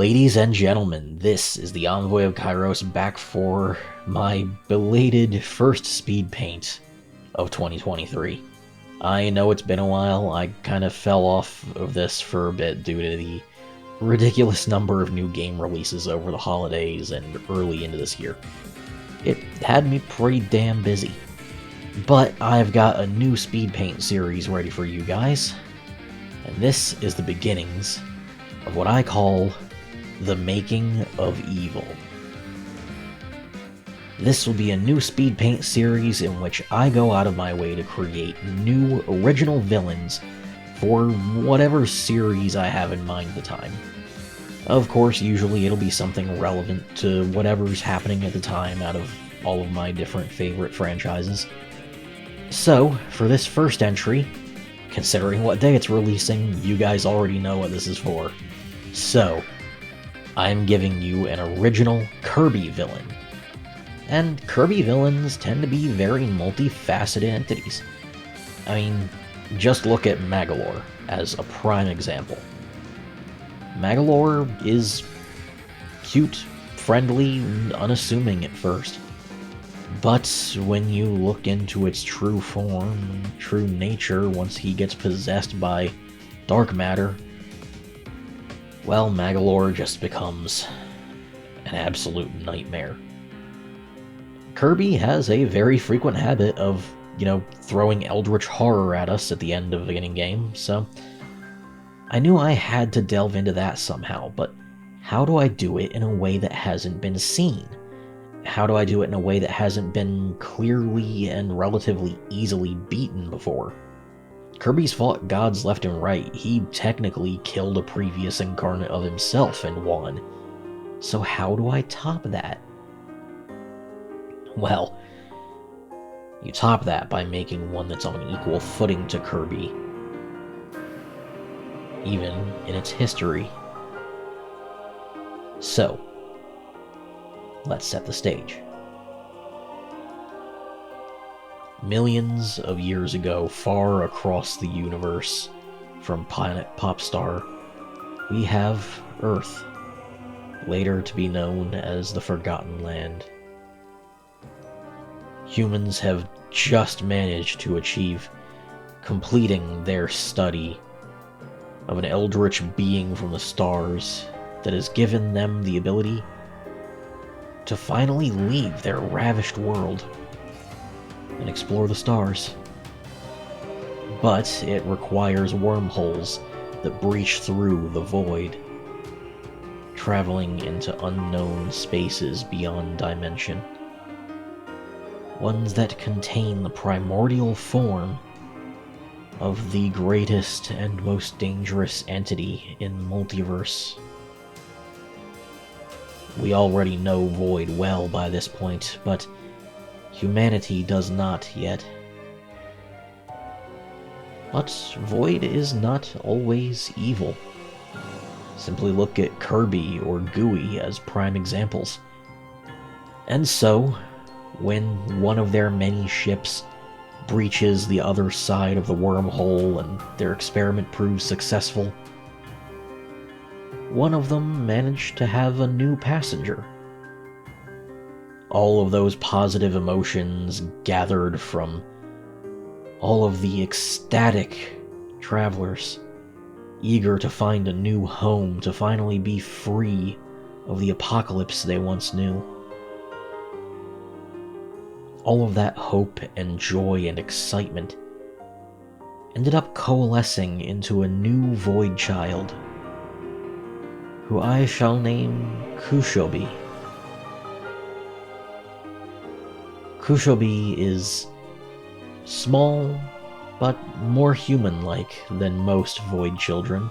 Ladies and gentlemen, this is the Envoy of Kairos back for my belated first speed paint of 2023. I know it's been a while. I kind of fell off of this for a bit due to the ridiculous number of new game releases over the holidays and early into this year. It had me pretty damn busy. But I've got a new speed paint series ready for you guys, and this is the beginnings of what I call the making of evil. This will be a new speed paint series in which I go out of my way to create new original villains for whatever series I have in mind at the time. Of course, usually it'll be something relevant to whatever's happening at the time out of all of my different favorite franchises. So, for this first entry, considering what day it's releasing, you guys already know what this is for. So, I'm giving you an original Kirby villain. And Kirby villains tend to be very multifaceted entities. I mean, just look at Magolor as a prime example. Magolor is cute, friendly, and unassuming at first. But when you look into its true form, true nature, once he gets possessed by dark matter, well, Magolor just becomes an absolute nightmare. Kirby has a very frequent habit of, throwing eldritch horror at us at the end of any game, so I knew I had to delve into that somehow, but how do I do it in a way that hasn't been seen? How do I do it in a way that hasn't been clearly and relatively easily beaten before? Kirby's fought gods left and right. He technically killed a previous incarnate of himself and won. So how do I top that? Well, you top that by making one that's on equal footing to Kirby, even in its history. So, let's set the stage. Millions of years ago, far across the universe, from planet Popstar, we have Earth, later to be known as the Forgotten Land. Humans have just managed to achieve completing their study of an eldritch being from the stars that has given them the ability to finally leave their ravished world and explore the stars. But it requires wormholes that breach through the void, traveling into unknown spaces beyond dimension. Ones that contain the primordial form of the greatest and most dangerous entity in the multiverse. We already know Void well by this point, but humanity does not yet. But Void is not always evil. Simply look at Kirby or Gooey as prime examples. And so, when one of their many ships breaches the other side of the wormhole and their experiment proves successful, one of them managed to have a new passenger. All of those positive emotions gathered from all of the ecstatic travelers, eager to find a new home, to finally be free of the apocalypse they once knew. All of that hope and joy and excitement ended up coalescing into a new Voidchild, who I shall name Kuushobi. Kuushobi is small, but more human-like than most Void children.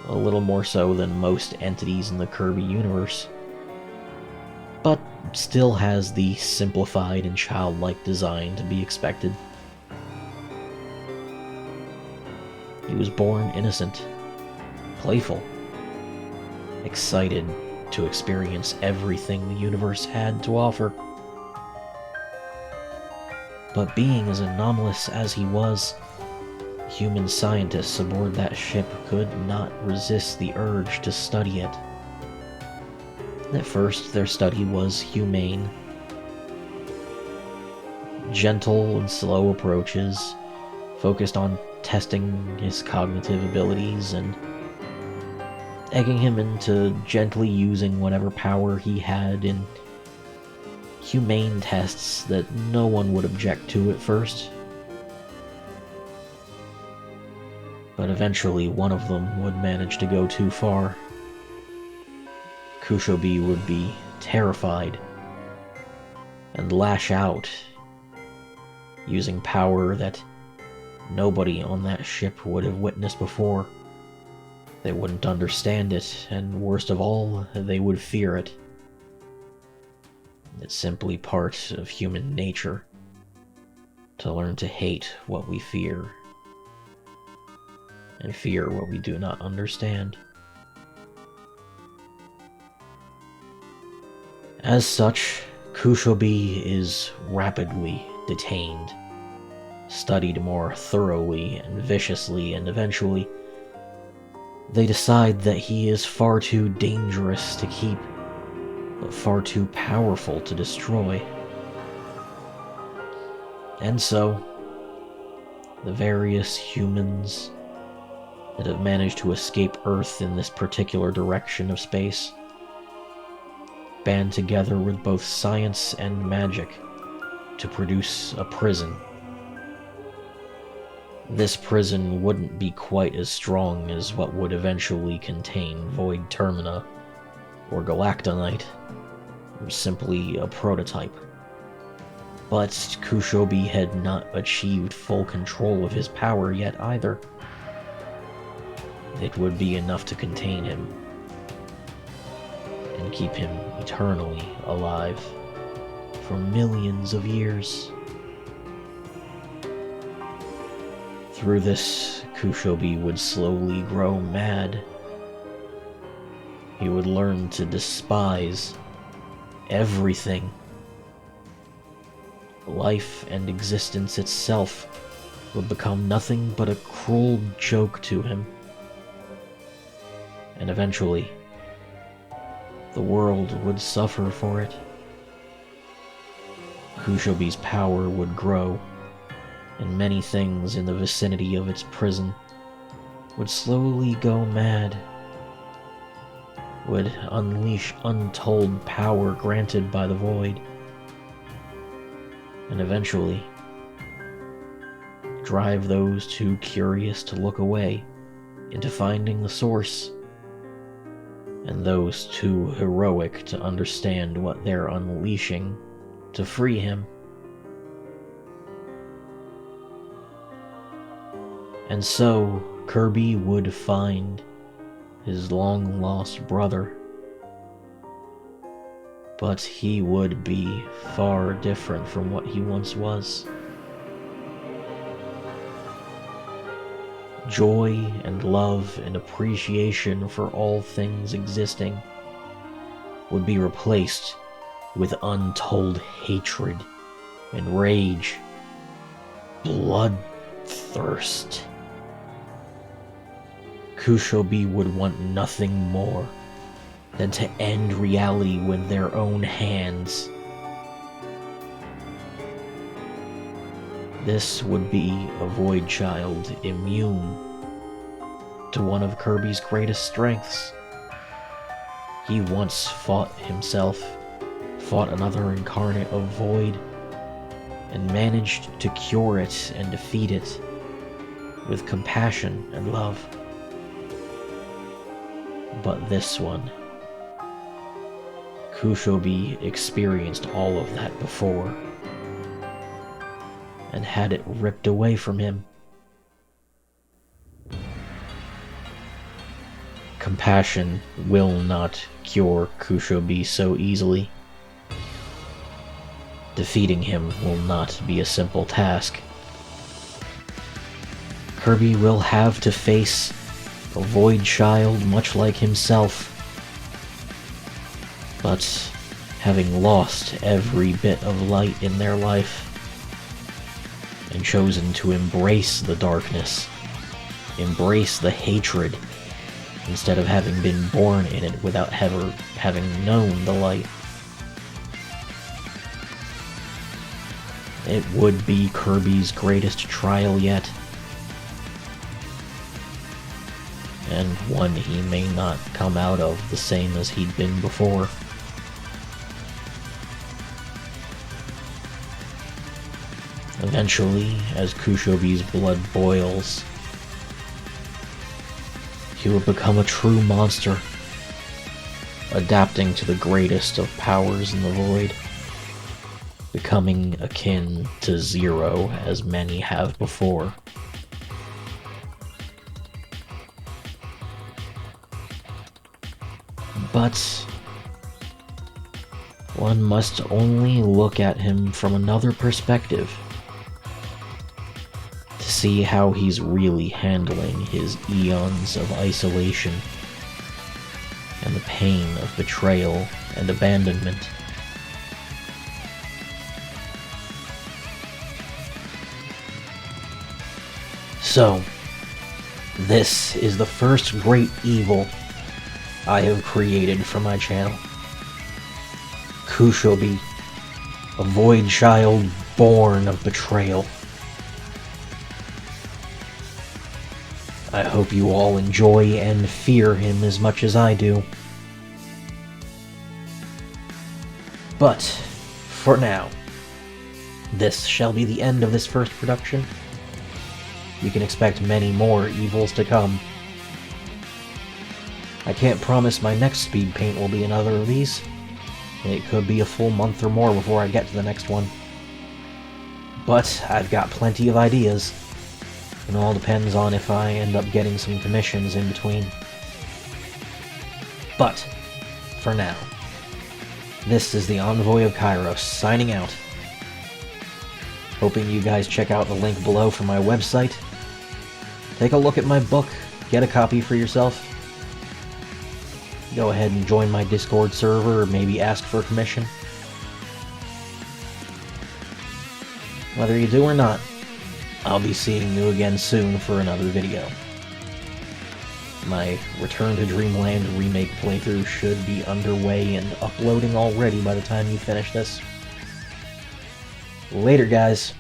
A little more so than most entities in the Kirby universe. But still has the simplified and childlike design to be expected. He was born innocent, playful, excited to experience everything the universe had to offer. But being as anomalous as he was, Human scientists aboard that ship could not resist the urge to study it. At first, their study was humane. Gentle and slow approaches, focused on testing his cognitive abilities and egging him into gently using whatever power he had in humane tests that no one would object to at first. But eventually one of them would manage to go too far. Kuushobi would be terrified and lash out, using power that nobody on that ship would have witnessed before. They wouldn't understand it, and worst of all, they would fear it. It's simply part of human nature to learn to hate what we fear, and fear what we do not understand. As such, Kuushobi is rapidly detained, studied more thoroughly and viciously, and eventually they decide that he is far too dangerous to keep, but far too powerful to destroy. And so, the various humans that have managed to escape Earth in this particular direction of space band together with both science and magic to produce a prison. This prison wouldn't be quite as strong as what would eventually contain Voidchild or Galactonite, simply a prototype. But Kuushobi had not achieved full control of his power yet either. It would be enough to contain him and keep him eternally alive for millions of years. Through this, Kuushobi would slowly grow mad. He would learn to despise everything. Life and existence itself would become nothing but a cruel joke to him. And eventually, the world would suffer for it. Kuushobi's power would grow, and many things in the vicinity of its prison would slowly go mad, would unleash untold power granted by the void, and eventually drive those too curious to look away into finding the source, and those too heroic to understand what they're unleashing to free him. And so, Kirby would find his long-lost brother. But he would be far different from what he once was. Joy and love and appreciation for all things existing would be replaced with untold hatred and rage, bloodthirst. Kuushobi would want nothing more than to end reality with their own hands. This would be a Voidchild immune to one of Kirby's greatest strengths. He once fought himself, fought another incarnate of Void, and managed to cure it and defeat it with compassion and love. But this one, Kuushobi experienced all of that before, and had it ripped away from him. Compassion will not cure Kuushobi so easily. Defeating him will not be a simple task. Kirby will have to face a Voidchild much like himself, but having lost every bit of light in their life and chosen to embrace the darkness embrace the hatred instead of having been born in it without ever having known the light. It would be Kirby's greatest trial yet, and one he may not come out of the same as he'd been before. Eventually, as Kuushobi's blood boils, he will become a true monster, adapting to the greatest of powers in the void, becoming akin to Zero as many have before. But one must only look at him from another perspective to see how he's really handling his eons of isolation and the pain of betrayal and abandonment. So, this is the first great evil I have created for my channel. Kuushobi, a Voidchild born of betrayal. I hope you all enjoy and fear him as much as I do. But, for now, this shall be the end of this first production. You can expect many more evils to come. I can't promise my next speed paint will be another of these. It could be a full month or more before I get to the next one. But I've got plenty of ideas. It all depends on if I end up getting some commissions in between. But, for now, this is the Envoy of Kairos signing out. Hoping you guys check out the link below for my website. Take a look at my book, get a copy for yourself. Go ahead and join my Discord server, or maybe ask for a commission. Whether you do or not, I'll be seeing you again soon for another video. My Return to Dreamland remake playthrough should be underway and uploading already by the time you finish this. Later, guys.